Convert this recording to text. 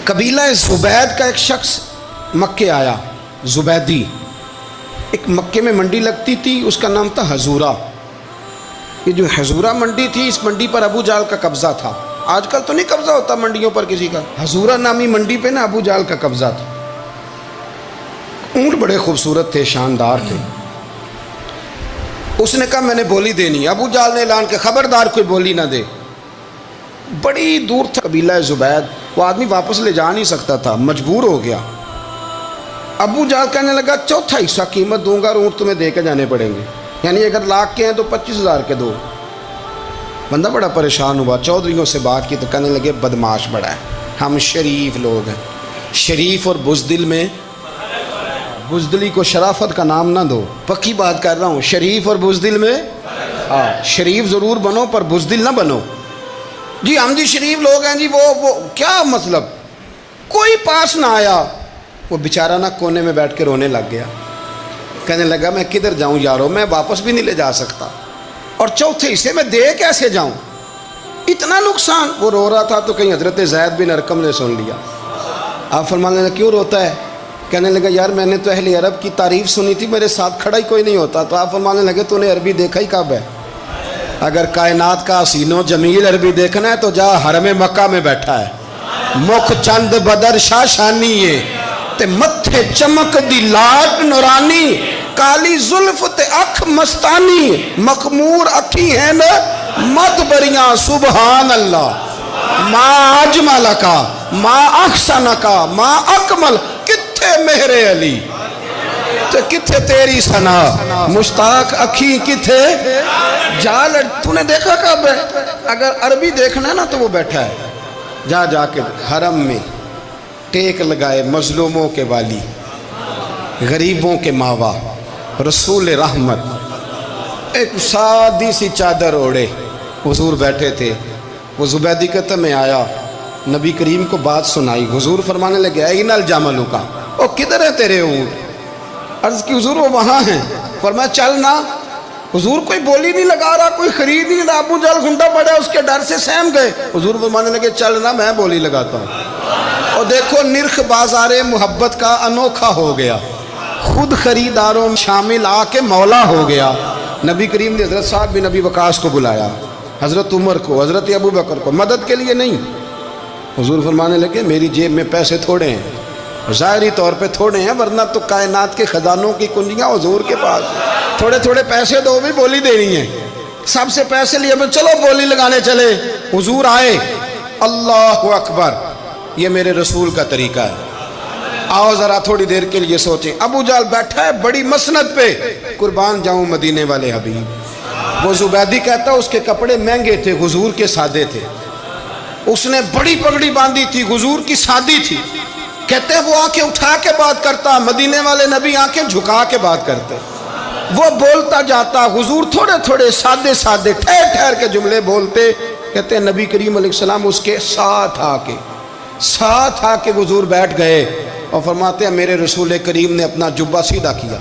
قبیلہ زبید کا ایک شخص مکے آیا، زبیدی، ایک مکے میں منڈی لگتی تھی، اس کا نام تھا حضورہ۔ یہ جو حضورہ منڈی تھی، اس منڈی پر ابو جہل کا قبضہ تھا۔ آج کل تو نہیں قبضہ ہوتا منڈیوں پر کسی کا، حضورہ نامی منڈی پہ نا ابو جہل کا قبضہ تھا۔ اونٹ بڑے خوبصورت تھے، شاندار تھے۔ اس نے کہا میں نے بولی دینی۔ ابو جہل نے اعلان کہ خبردار کوئی بولی نہ دے۔ بڑی دور تھا قبیلہ زبید، وہ آدمی واپس لے جا نہیں سکتا تھا، مجبور ہو گیا۔ ابو جہل کہنے لگا چوتھا حصہ قیمت دوں گا اور اونٹ تمہیں دے کے جانے پڑیں گے، یعنی اگر لاکھ کے ہیں تو 25,000 کے دو۔ بندہ بڑا پریشان ہوا، چودھریوں سے بات کی تو کہنے لگے بدماش بڑا ہے، ہم شریف لوگ ہیں، شریف اور بزدل میں، بزدلی کو شرافت کا نام نہ دو، پکی بات کر رہا ہوں، شریف اور بزدل میں شریف ضرور بنو پر بزدل نہ بنو۔ جی ہم جی شریف لوگ ہیں جی، وہ کیا مطلب؟ کوئی پاس نہ آیا، وہ بیچارہ نہ کونے میں بیٹھ کے رونے لگ گیا، کہنے لگا میں کدھر جاؤں یارو، میں واپس بھی نہیں لے جا سکتا، اور چوتھے حصے میں دے کیسے جاؤں، اتنا نقصان۔ وہ رو رہا تھا تو کہیں حضرت زید بن ارقم نے سن لیا۔ آپ فرمانے لگے کیوں روتا ہے؟ کہنے لگا یار میں نے تو اہل عرب کی تعریف سنی تھی، میرے ساتھ کھڑا ہی کوئی نہیں ہوتا۔ تو آپ فرمانے لگے تو نے عربی دیکھا ہی کب ہے؟ اگر کائنات کا حسین و جمیل عربی دیکھنا ہے تو جا حرم مکہ میں بیٹھا ہے، مکھ چند بدر شاشانی ہے تے متھے چمک دی لاٹ نورانی، کالی زلف تے اکھ مستانی، مخمور اکھی ہیں مد بریاں سبحان اللہ، ما اجمل کا ما احسن کا ما اکمل، کتھے مہر علی تے کتھے تیری ثنا، مشتاق اکھی کتھے جال۔ تو نے دیکھا کب ہے؟ اگر عربی دیکھنا ہے نا تو وہ بیٹھا ہے، جا کے حرم میں ٹیک لگائے، مظلوموں کے والی، غریبوں کے ماوا، رسول رحمت، ایک سادی سی چادر اوڑے حضور بیٹھے تھے۔ وہ زبیدی کہتا میں آیا، نبی کریم کو بات سنائی، حضور فرمانے لگے این الجمل کا، او کدھر ہے تیرے اونٹ؟ عرض کی حضور وہ وہاں ہیں۔ فرمایا چل نا۔ حضور کوئی بولی نہیں لگا رہا، کوئی خرید نہیں رہا، ابو جہل گھنٹا پڑا، اس کے ڈر سے سہم گئے۔ حضور فرمانے لگے چل نا، میں بولی لگاتا ہوں۔ اور دیکھو نرخ بازار محبت کا انوکھا ہو گیا، خود خریداروں شامل آ کے مولا ہو گیا۔ نبی کریم نے حضرت صاحب بن ابی وقاص کو بلایا، حضرت عمر کو، حضرت ابو بکر کو، مدد کے لیے نہیں۔ حضور فرمانے لگے میری جیب میں پیسے تھوڑے ہیں، ظاہری طور پہ تھوڑے ہیں، ورنہ تو کائنات کے خزانوں کی کنجیاں حضور کے پاس، تھوڑے تھوڑے پیسے دو بھی بولی دینی ہے۔ سب سے پیسے لیے میں چلو بولی لگانے چلے۔ حضور آئے، اللہ اکبر، یہ میرے رسول کا طریقہ ہے، آؤ ذرا تھوڑی دیر کے لیے سوچیں۔ ابو جہل بیٹھا ہے بڑی مسند پہ، قربان جاؤں مدینے والے حبیب۔ وہ زبیدی کہتا اس کے کپڑے مہنگے تھے، حضور کے سادے تھے، اس نے بڑی پگڑی باندھی تھی، حضور کی سادی تھی۔ کہتے ہیں وہ آنکھیں اٹھا کے بات کرتا، مدینے والے نبی آنکھیں جھکا کے بات کرتے۔ وہ بولتا جاتا، حضور تھوڑے تھوڑے سادے سادے ٹھہر ٹھہر کے جملے بولتے۔ کہتے ہیں نبی کریم علیہ السلام اس کے ساتھ آ کے حضور بیٹھ گئے اور فرماتے ہیں میرے رسول کریم نے اپنا جبہ سیدھا کیا،